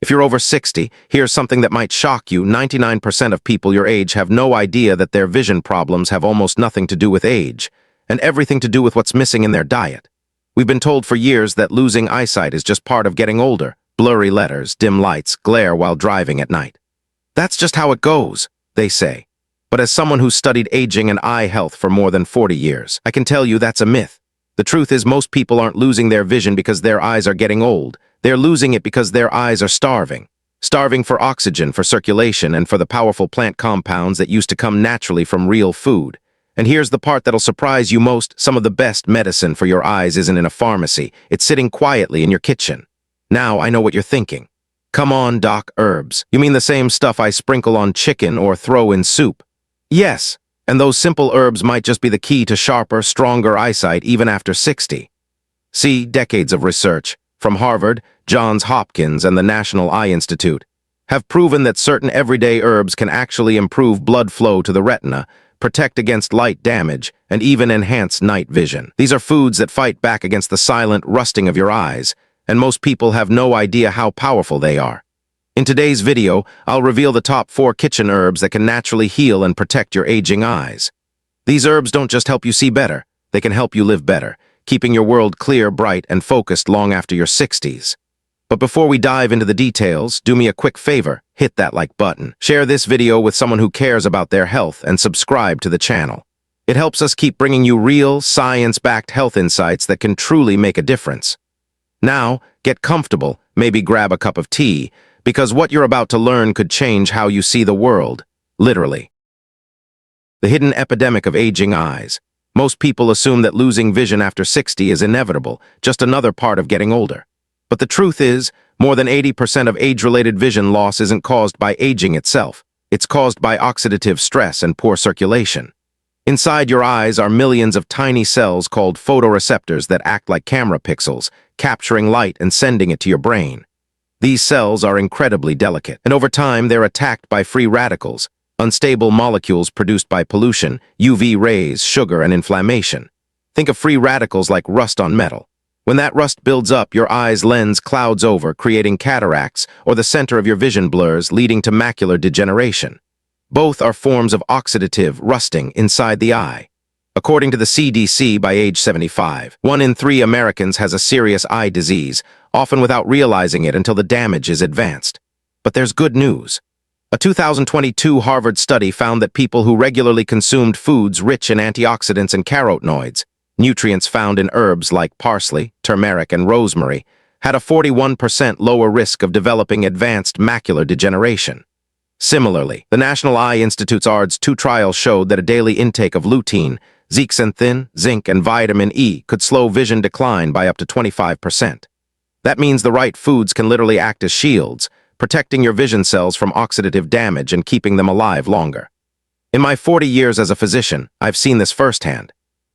If you're over 60, here's something that might shock you. 99% of people your age have no idea that their vision problems have almost nothing to do with age, and everything to do with what's missing in their diet. We've been told for years that losing eyesight is just part of getting older. Blurry letters, dim lights, glare while driving at night. That's just how it goes, they say. But as someone who's studied aging and eye health for more than 40 years, I can tell you that's a myth. The truth is most people aren't losing their vision because their eyes are getting old. They're losing it because their eyes are starving. Starving for oxygen, for circulation, and for the powerful plant compounds that used to come naturally from real food. And here's the part that'll surprise you most. Some of the best medicine for your eyes isn't in a pharmacy. It's sitting quietly in your kitchen. Now I know what you're thinking. Come on, Doc, herbs. You mean the same stuff I sprinkle on chicken or throw in soup? Yes, and those simple herbs might just be the key to sharper, stronger eyesight even after 60. See, decades of research, from Harvard, Johns Hopkins, and the National Eye Institute, have proven that certain everyday herbs can actually improve blood flow to the retina, protect against light damage, and even enhance night vision. These are foods that fight back against the silent rusting of your eyes, and most people have no idea how powerful they are. In today's video, I'll reveal the top 4 kitchen herbs that can naturally heal and protect your aging eyes. These herbs don't just help you see better, they can help you live better, keeping your world clear, bright, and focused long after your 60s. But before we dive into the details, do me a quick favor, hit that like button. Share this video with someone who cares about their health and subscribe to the channel. It helps us keep bringing you real, science-backed health insights that can truly make a difference. Now, get comfortable, maybe grab a cup of tea, because what you're about to learn could change how you see the world, literally. The hidden epidemic of aging eyes. Most people assume that losing vision after 60 is inevitable, just another part of getting older. But the truth is, more than 80% of age-related vision loss isn't caused by aging itself. It's caused by oxidative stress and poor circulation. Inside your eyes are millions of tiny cells called photoreceptors that act like camera pixels, capturing light and sending it to your brain. These cells are incredibly delicate, and over time they're attacked by free radicals, unstable molecules produced by pollution, UV rays, sugar, and inflammation. Think of free radicals like rust on metal. When that rust builds up, your eye's lens clouds over, creating cataracts, or the center of your vision blurs, leading to macular degeneration. Both are forms of oxidative rusting inside the eye. According to the CDC, by age 75, 1 in 3 Americans has a serious eye disease, often without realizing it until the damage is advanced. But there's good news. A 2022 Harvard study found that people who regularly consumed foods rich in antioxidants and carotenoids, nutrients found in herbs like parsley, turmeric, and rosemary, had a 41% lower risk of developing advanced macular degeneration. Similarly, the National Eye Institute's ARDS-2 trial showed that a daily intake of lutein, zeaxanthin, zinc, and vitamin E could slow vision decline by up to 25%. That means the right foods can literally act as shields, protecting your vision cells from oxidative damage and keeping them alive longer. In my 40 years as a physician, I've seen this firsthand.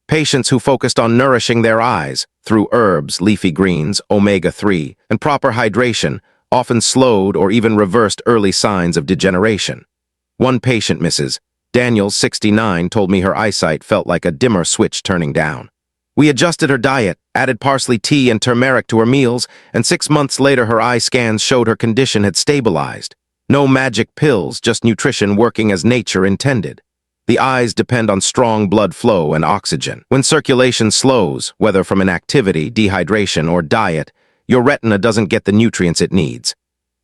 Patients who focused on nourishing their eyes through herbs, leafy greens, omega-3, and proper hydration often slowed or even reversed early signs of degeneration. One patient, Mrs. Daniel, 69, told me her eyesight felt like a dimmer switch turning down. We adjusted her diet, added parsley tea and turmeric to her meals, and 6 months later her eye scans showed her condition had stabilized. No magic pills, just nutrition working as nature intended. The eyes depend on strong blood flow and oxygen. When circulation slows, whether from inactivity, dehydration, or diet, your retina doesn't get the nutrients it needs.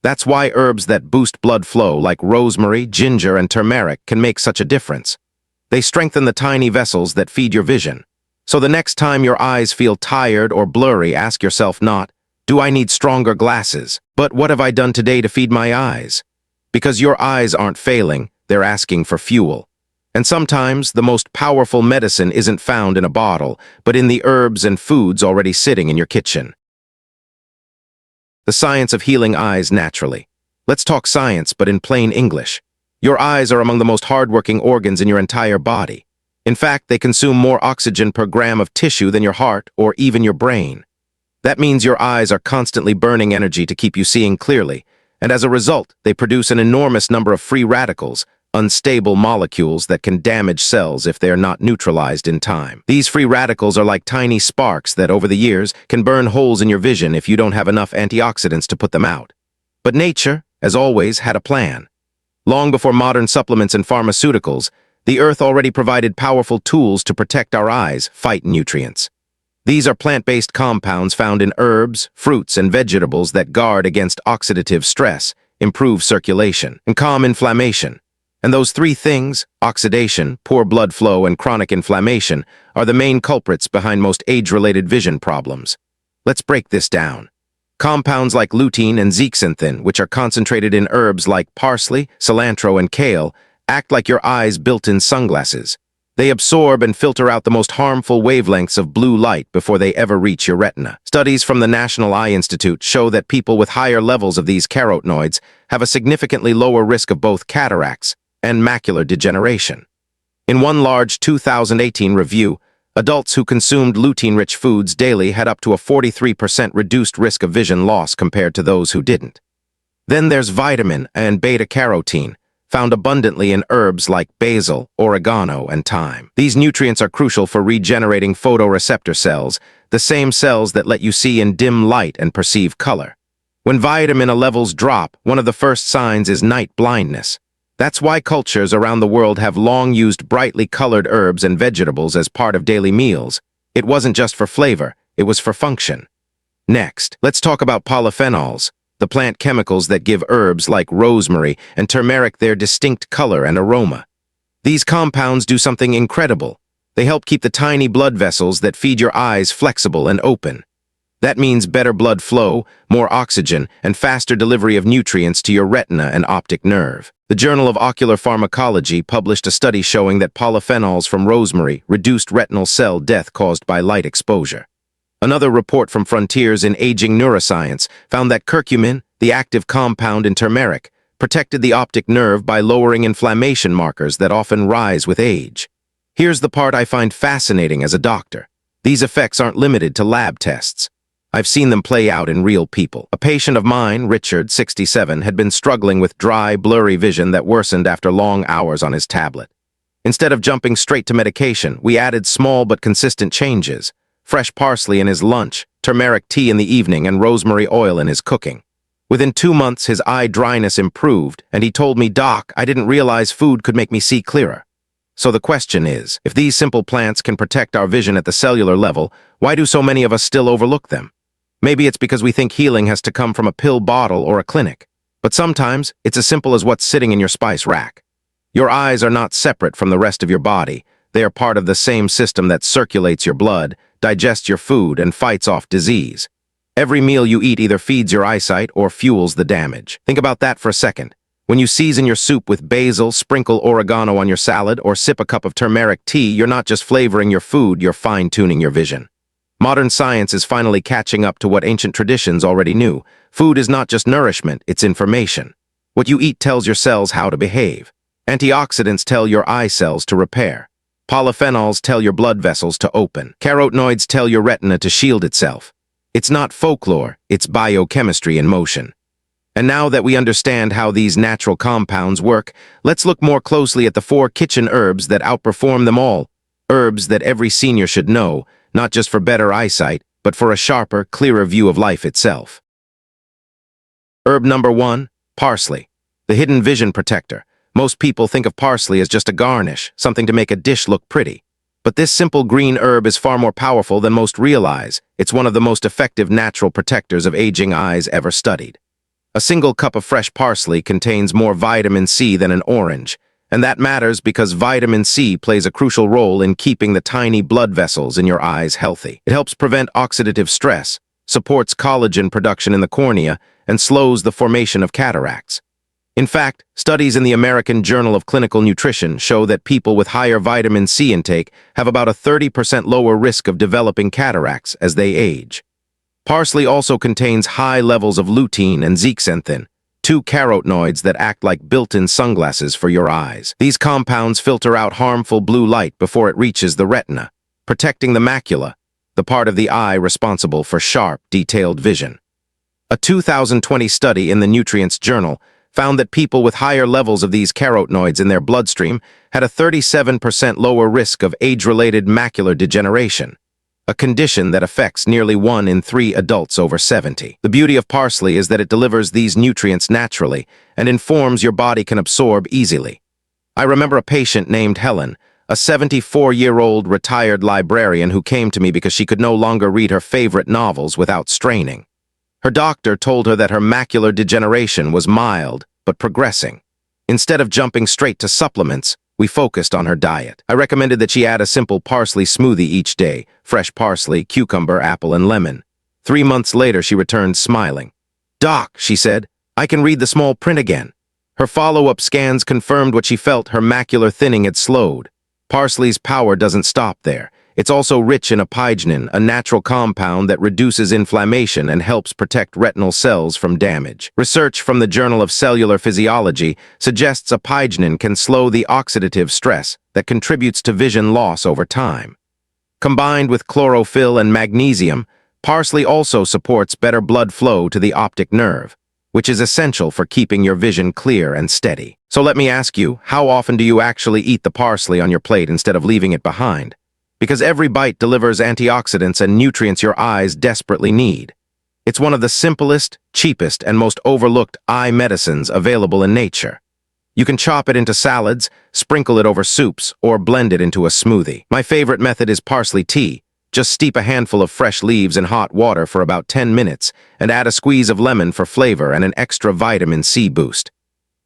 That's why herbs that boost blood flow, like rosemary, ginger, and turmeric, can make such a difference. They strengthen the tiny vessels that feed your vision. So the next time your eyes feel tired or blurry, ask yourself not, do I need stronger glasses? But what have I done today to feed my eyes? Because your eyes aren't failing, they're asking for fuel. And sometimes the most powerful medicine isn't found in a bottle, but in the herbs and foods already sitting in your kitchen. The science of healing eyes naturally. Let's talk science, but in plain English. Your eyes are among the most hardworking organs in your entire body. In fact, they consume more oxygen per gram of tissue than your heart or even your brain. That means your eyes are constantly burning energy to keep you seeing clearly, and as a result, they produce an enormous number of free radicals, unstable molecules that can damage cells if they are not neutralized in time. These free radicals are like tiny sparks that, over the years, can burn holes in your vision if you don't have enough antioxidants to put them out. But nature, as always, had a plan. Long before modern supplements and pharmaceuticals, the earth already provided powerful tools to protect our eyes, fight nutrients. These are plant-based compounds found in herbs, fruits, and vegetables that guard against oxidative stress, improve circulation, and calm inflammation. And those three things, oxidation, poor blood flow, and chronic inflammation, are the main culprits behind most age-related vision problems. Let's break this down. Compounds like lutein and zeaxanthin, which are concentrated in herbs like parsley, cilantro, and kale, act like your eyes' built-in sunglasses. They absorb and filter out the most harmful wavelengths of blue light before they ever reach your retina. Studies from the National Eye Institute show that people with higher levels of these carotenoids have a significantly lower risk of both cataracts and macular degeneration. In one large 2018 review, adults who consumed lutein-rich foods daily had up to a 43% reduced risk of vision loss compared to those who didn't. Then there's vitamin and beta-carotene, found abundantly in herbs like basil, oregano, and thyme. These nutrients are crucial for regenerating photoreceptor cells, the same cells that let you see in dim light and perceive color. When vitamin A levels drop, one of the first signs is night blindness. That's why cultures around the world have long used brightly colored herbs and vegetables as part of daily meals. It wasn't just for flavor, it was for function. Next, let's talk about polyphenols, the plant chemicals that give herbs like rosemary and turmeric their distinct color and aroma. These compounds do something incredible. They help keep the tiny blood vessels that feed your eyes flexible and open. That means better blood flow, more oxygen, and faster delivery of nutrients to your retina and optic nerve. The Journal of Ocular Pharmacology published a study showing that polyphenols from rosemary reduced retinal cell death caused by light exposure. Another report from Frontiers in Aging Neuroscience found that curcumin, the active compound in turmeric, protected the optic nerve by lowering inflammation markers that often rise with age. Here's the part I find fascinating as a doctor. These effects aren't limited to lab tests. I've seen them play out in real people. A patient of mine, Richard, 67, had been struggling with dry, blurry vision that worsened after long hours on his tablet. Instead of jumping straight to medication, we added small but consistent changes. Fresh parsley in his lunch, turmeric tea in the evening, and rosemary oil in his cooking. Within 2 months, his eye dryness improved, and he told me, "Doc, I didn't realize food could make me see clearer." So the question is, if these simple plants can protect our vision at the cellular level, why do so many of us still overlook them? Maybe it's because we think healing has to come from a pill bottle or a clinic. But sometimes, it's as simple as what's sitting in your spice rack. Your eyes are not separate from the rest of your body. They are part of the same system that circulates your blood, digests your food, and fights off disease. Every meal you eat either feeds your eyesight or fuels the damage. Think about that for a second. When you season your soup with basil, sprinkle oregano on your salad, or sip a cup of turmeric tea, you're not just flavoring your food, you're fine-tuning your vision. Modern science is finally catching up to what ancient traditions already knew. Food is not just nourishment, it's information. What you eat tells your cells how to behave. Antioxidants tell your eye cells to repair. Polyphenols tell your blood vessels to open. Carotenoids tell your retina to shield itself. It's not folklore, it's biochemistry in motion. And now that we understand how these natural compounds work, let's look more closely at the 4 kitchen herbs that outperform them all. Herbs that every senior should know, not just for better eyesight, but for a sharper, clearer view of life itself. Herb number 1, parsley, the hidden vision protector. Most people think of parsley as just a garnish, something to make a dish look pretty. But this simple green herb is far more powerful than most realize. It's one of the most effective natural protectors of aging eyes ever studied. A single cup of fresh parsley contains more vitamin C than an orange, and that matters because vitamin C plays a crucial role in keeping the tiny blood vessels in your eyes healthy. It helps prevent oxidative stress, supports collagen production in the cornea, and slows the formation of cataracts. In fact, studies in the American Journal of Clinical Nutrition show that people with higher vitamin C intake have about a 30% lower risk of developing cataracts as they age. Parsley also contains high levels of lutein and zeaxanthin, 2 carotenoids that act like built-in sunglasses for your eyes. These compounds filter out harmful blue light before it reaches the retina, protecting the macula, the part of the eye responsible for sharp, detailed vision. A 2020 study in the Nutrients Journal found that people with higher levels of these carotenoids in their bloodstream had a 37% lower risk of age-related macular degeneration. a condition that affects nearly 1 in 3 adults over 70. The beauty of parsley is that it delivers these nutrients naturally and in forms your body can absorb easily. I remember a patient named Helen, a 74-year-old retired librarian who came to me because she could no longer read her favorite novels without straining. Her doctor told her that her macular degeneration was mild but progressing. Instead of jumping straight to supplements, we focused on her diet. I recommended that she add a simple parsley smoothie each day, fresh parsley, cucumber, apple, and lemon. 3 months later, she returned smiling. "Doc," she said, "I can read the small print again." Her follow-up scans confirmed what she felt: her macular thinning had slowed. Parsley's power doesn't stop there. It's also rich in epidemic, a natural compound that reduces inflammation and helps protect retinal cells from damage. Research from the Journal of Cellular Physiology suggests epidemic can slow the oxidative stress that contributes to vision loss over time. Combined with chlorophyll and magnesium, parsley also supports better blood flow to the optic nerve, which is essential for keeping your vision clear and steady. So let me ask you, how often do you actually eat the parsley on your plate instead of leaving it behind? Because every bite delivers antioxidants and nutrients your eyes desperately need. It's one of the simplest, cheapest, and most overlooked eye medicines available in nature. You can chop it into salads, sprinkle it over soups, or blend it into a smoothie. My favorite method is parsley tea. Just steep a handful of fresh leaves in hot water for about 10 minutes and add a squeeze of lemon for flavor and an extra vitamin C boost.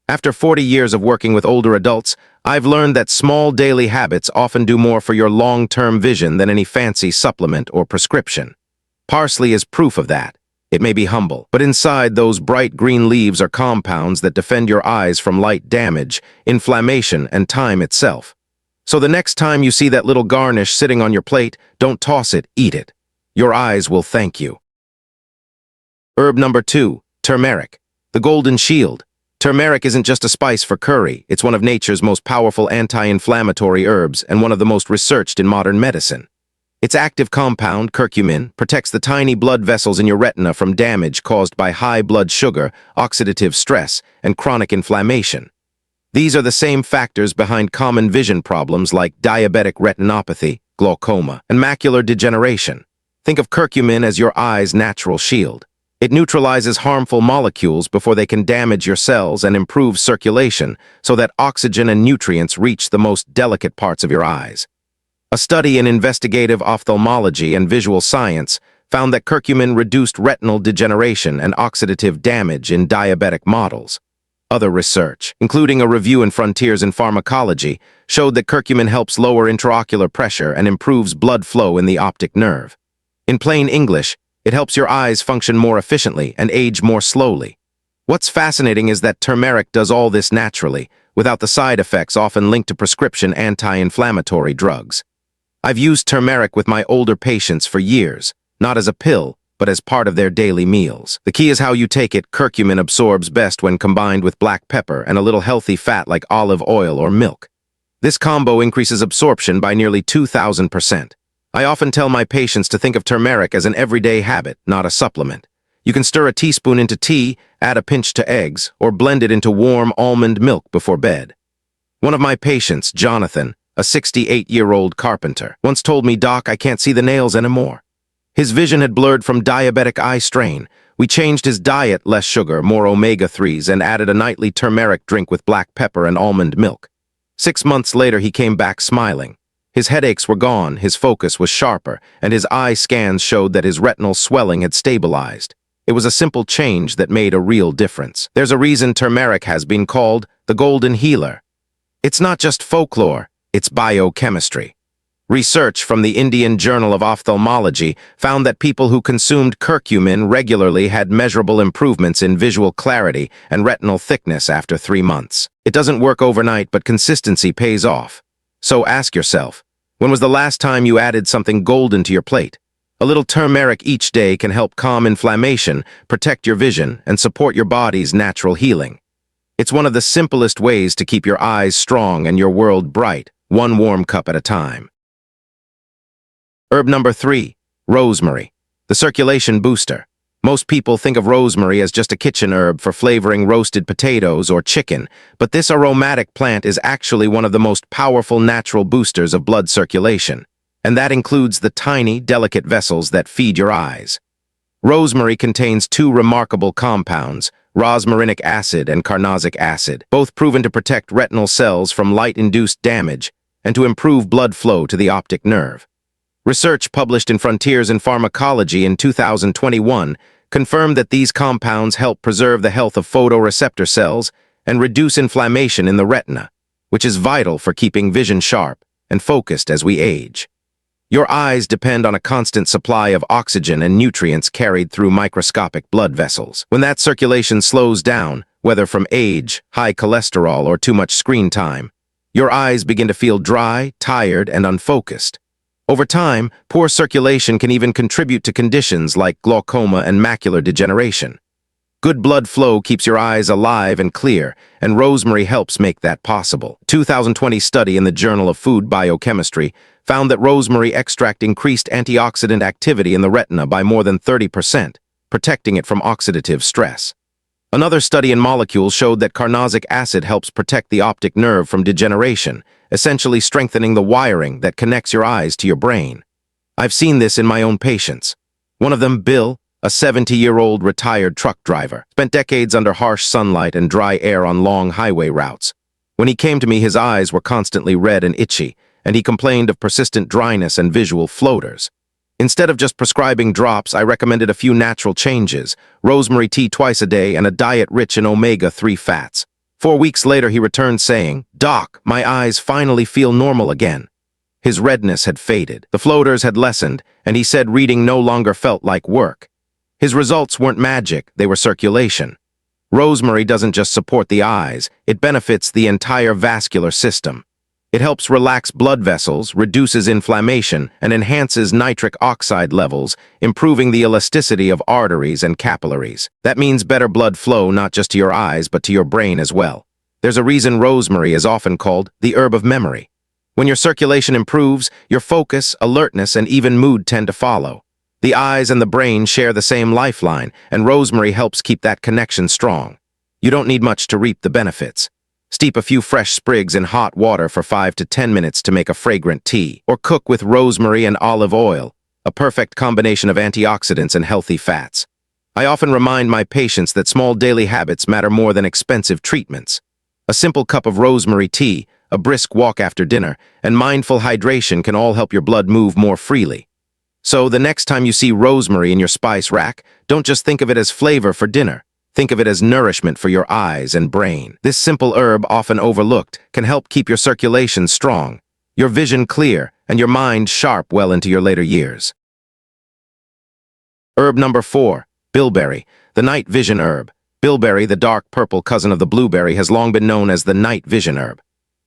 After 40 years of working with older adults, I've learned that small daily habits often do more for your long-term vision than any fancy supplement or prescription. Parsley is proof of that. It may be humble, but inside those bright green leaves are compounds that defend your eyes from light damage, inflammation, and time itself. So the next time you see that little garnish sitting on your plate, don't toss it, eat it. Your eyes will thank you. Herb number 2, turmeric, the golden shield. Turmeric isn't just a spice for curry, it's one of nature's most powerful anti-inflammatory herbs and one of the most researched in modern medicine. Its active compound, curcumin, protects the tiny blood vessels in your retina from damage caused by high blood sugar, oxidative stress, and chronic inflammation. These are the same factors behind common vision problems like diabetic retinopathy, glaucoma, and macular degeneration. Think of curcumin as your eye's natural shield. It neutralizes harmful molecules before they can damage your cells and improves circulation so that oxygen and nutrients reach the most delicate parts of your eyes. A study in investigative ophthalmology and visual science found that curcumin reduced retinal degeneration and oxidative damage in diabetic models. Other research, including a review in Frontiers in Pharmacology, showed that curcumin helps lower intraocular pressure and improves blood flow in the optic nerve. In plain English, it helps your eyes function more efficiently and age more slowly. What's fascinating is that turmeric does all this naturally, without the side effects often linked to prescription anti-inflammatory drugs. I've used turmeric with my older patients for years, not as a pill, but as part of their daily meals. The key is how you take it. Curcumin absorbs best when combined with black pepper and a little healthy fat like olive oil or milk. This combo increases absorption by nearly 2,000%. I often tell my patients to think of turmeric as an everyday habit, not a supplement. You can stir a teaspoon into tea, add a pinch to eggs, or blend it into warm almond milk before bed. One of my patients, Jonathan, a 68-year-old carpenter, once told me, "Doc, I can't see the nails anymore." His vision had blurred from diabetic eye strain. We changed his diet, less sugar, more omega-3s, and added a nightly turmeric drink with black pepper and almond milk. 6 months later, he came back smiling. His headaches were gone, his focus was sharper, and his eye scans showed that his retinal swelling had stabilized. It was a simple change that made a real difference. There's a reason turmeric has been called the golden healer. It's not just folklore, it's biochemistry. Research from the Indian Journal of Ophthalmology found that people who consumed curcumin regularly had measurable improvements in visual clarity and retinal thickness after 3 months. It doesn't work overnight, but consistency pays off. So ask yourself, when was the last time you added something golden to your plate? A little turmeric each day can help calm inflammation, protect your vision, and support your body's natural healing. It's one of the simplest ways to keep your eyes strong and your world bright, one warm cup at a time. Herb number 3, rosemary, the circulation booster. Most people think of rosemary as just a kitchen herb for flavoring roasted potatoes or chicken, but this aromatic plant is actually one of the most powerful natural boosters of blood circulation. and that includes the tiny, delicate vessels that feed your eyes. Rosemary contains two remarkable compounds, rosmarinic acid and carnosic acid, both proven to protect retinal cells from light-induced damage and to improve blood flow to the optic nerve. Research published in Frontiers in Pharmacology in 2021 confirmed that these compounds help preserve the health of photoreceptor cells and reduce inflammation in the retina, which is vital for keeping vision sharp and focused as we age. Your eyes depend on a constant supply of oxygen and nutrients carried through microscopic blood vessels. When that circulation slows down, whether from age, high cholesterol, or too much screen time, your eyes begin to feel dry, tired, and unfocused. Over time, poor circulation can even contribute to conditions like glaucoma and macular degeneration. Good blood flow keeps your eyes alive and clear, and rosemary helps make that possible. A 2020 study in the Journal of Food Biochemistry found that rosemary extract increased antioxidant activity in the retina by more than 30%, protecting it from oxidative stress. Another study in Molecules showed that carnosic acid helps protect the optic nerve from degeneration, essentially strengthening the wiring that connects your eyes to your brain. I've seen this in my own patients. One of them, Bill, a 70-year-old retired truck driver, spent decades under harsh sunlight and dry air on long highway routes. When he came to me, his eyes were constantly red and itchy, and he complained of persistent dryness and visual floaters. Instead of just prescribing drops, I recommended a few natural changes, rosemary tea twice a day and a diet rich in omega-3 fats. 4 weeks later, he returned saying, "Doc, my eyes finally feel normal again." His redness had faded, the floaters had lessened, and he said reading no longer felt like work. His results weren't magic, they were circulation. Rosemary doesn't just support the eyes, it benefits the entire vascular system. It helps relax blood vessels, reduces inflammation, and enhances nitric oxide levels, improving the elasticity of arteries and capillaries. That means better blood flow not just to your eyes, but to your brain as well. There's a reason rosemary is often called the herb of memory. When your circulation improves, your focus, alertness, and even mood tend to follow. The eyes and the brain share the same lifeline, and rosemary helps keep that connection strong. You don't need much to reap the benefits. Steep a few fresh sprigs in hot water for 5 to 10 minutes to make a fragrant tea, or cook with rosemary and olive oil, a perfect combination of antioxidants and healthy fats. I often remind my patients that small daily habits matter more than expensive treatments. A simple cup of rosemary tea, a brisk walk after dinner, and mindful hydration can all help your blood move more freely. So the next time you see rosemary in your spice rack, don't just think of it as flavor for dinner. Think of it as nourishment for your eyes and brain. This simple herb, often overlooked, can help keep your circulation strong, your vision clear, and your mind sharp well into your later years. Herb number 4, bilberry, the night vision herb. Bilberry, the dark purple cousin of the blueberry, has long been known as the night vision herb.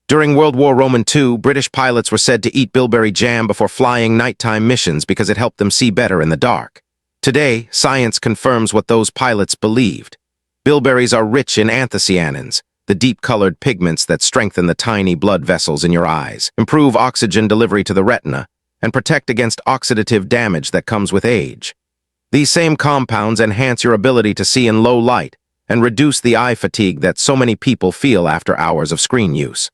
During World War II, British pilots were said to eat bilberry jam before flying nighttime missions because it helped them see better in the dark. Today, science confirms what those pilots believed. Bilberries are rich in anthocyanins, the deep-colored pigments that strengthen the tiny blood vessels in your eyes, improve oxygen delivery to the retina, and protect against oxidative damage that comes with age. These same compounds enhance your ability to see in low light and reduce the eye fatigue that so many people feel after hours of screen use.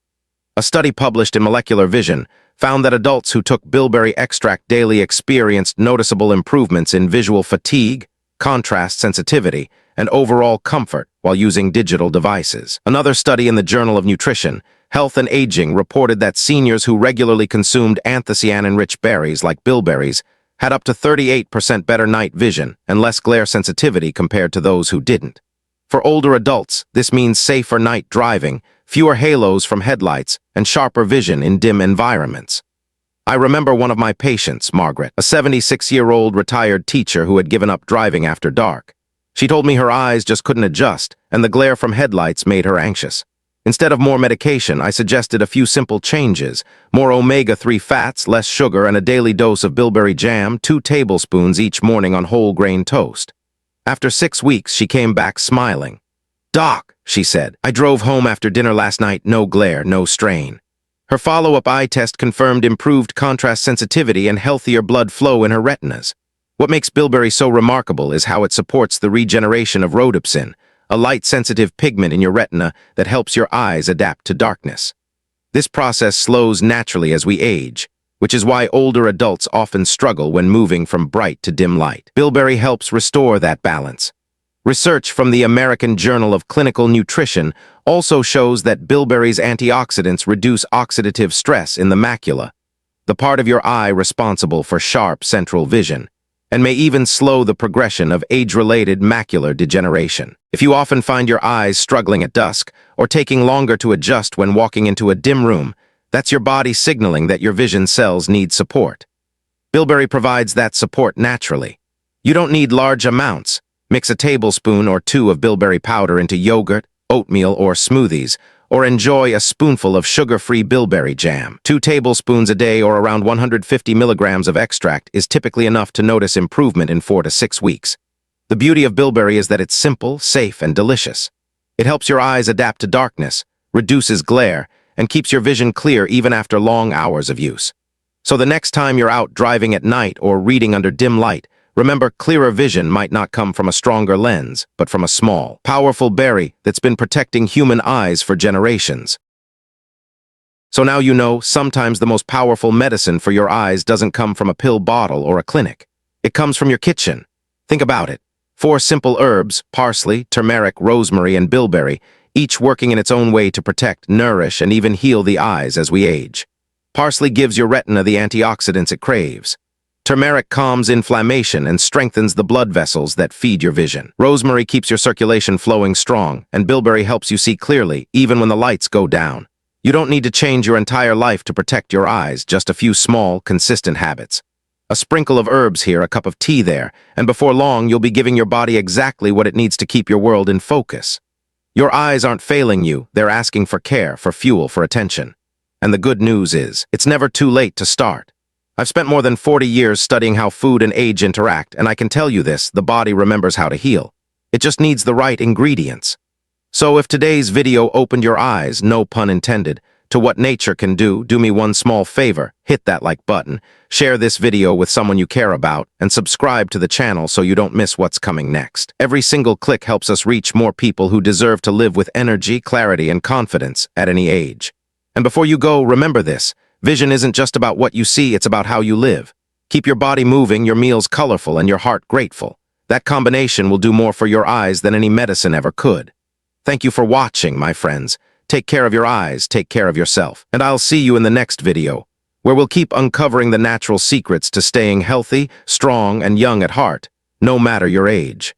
A study published in Molecular Vision found that adults who took bilberry extract daily experienced noticeable improvements in visual fatigue, contrast sensitivity, and overall comfort while using digital devices. Another study in the Journal of Nutrition, Health and Aging reported that seniors who regularly consumed anthocyanin-rich berries like bilberries had up to 38% better night vision and less glare sensitivity compared to those who didn't. For older adults, this means safer night driving, fewer halos from headlights, and sharper vision in dim environments. I remember one of my patients, Margaret, a 76-year-old retired teacher who had given up driving after dark. She told me her eyes just couldn't adjust, and the glare from headlights made her anxious. Instead of more medication, I suggested a few simple changes: more omega-3 fats, less sugar, and a daily dose of bilberry jam, 2 tablespoons each morning on whole grain toast. After 6 weeks, she came back smiling. "Doc," she said, "I drove home after dinner last night, no glare, no strain." Her follow-up eye test confirmed improved contrast sensitivity and healthier blood flow in her retinas. What makes bilberry so remarkable is how it supports the regeneration of rhodopsin, a light-sensitive pigment in your retina that helps your eyes adapt to darkness. This process slows naturally as we age, which is why older adults often struggle when moving from bright to dim light. Bilberry helps restore that balance. Research from the American Journal of Clinical Nutrition also shows that bilberry's antioxidants reduce oxidative stress in the macula, the part of your eye responsible for sharp central vision, and may even slow the progression of age-related macular degeneration. If you often find your eyes struggling at dusk or taking longer to adjust when walking into a dim room, that's your body signaling that your vision cells need support. Bilberry provides that support naturally. You don't need large amounts. Mix a tablespoon or two of bilberry powder into yogurt, oatmeal, or smoothies, or enjoy a spoonful of sugar-free bilberry jam. 2 tablespoons a day or around 150 milligrams of extract is typically enough to notice improvement in 4 to 6 weeks. The beauty of bilberry is that it's simple, safe, and delicious. It helps your eyes adapt to darkness, reduces glare, and keeps your vision clear even after long hours of use. So the next time you're out driving at night or reading under dim light, remember, clearer vision might not come from a stronger lens, but from a small, powerful berry that's been protecting human eyes for generations. So now you know, sometimes the most powerful medicine for your eyes doesn't come from a pill bottle or a clinic. It comes from your kitchen. Think about it. 4 simple herbs, parsley, turmeric, rosemary, and bilberry, each working in its own way to protect, nourish, and even heal the eyes as we age. Parsley gives your retina the antioxidants it craves. Turmeric calms inflammation and strengthens the blood vessels that feed your vision. Rosemary keeps your circulation flowing strong, and bilberry helps you see clearly, even when the lights go down. You don't need to change your entire life to protect your eyes, just a few small, consistent habits. A sprinkle of herbs here, a cup of tea there, and before long you'll be giving your body exactly what it needs to keep your world in focus. Your eyes aren't failing you, they're asking for care, for fuel, for attention. And the good news is, it's never too late to start. I've spent more than 40 years studying how food and age interact, and I can tell you this, the body remembers how to heal. It just needs the right ingredients. So if today's video opened your eyes, no pun intended, to what nature can do me one small favor, hit that like button, share this video with someone you care about, and subscribe to the channel so you don't miss what's coming next. Every single click helps us reach more people who deserve to live with energy, clarity, and confidence at any age. And before you go, remember this. Vision isn't just about what you see, it's about how you live. Keep your body moving, your meals colorful, and your heart grateful. That combination will do more for your eyes than any medicine ever could. Thank you for watching, my friends. Take care of your eyes, take care of yourself. And I'll see you in the next video, where we'll keep uncovering the natural secrets to staying healthy, strong, and young at heart, no matter your age.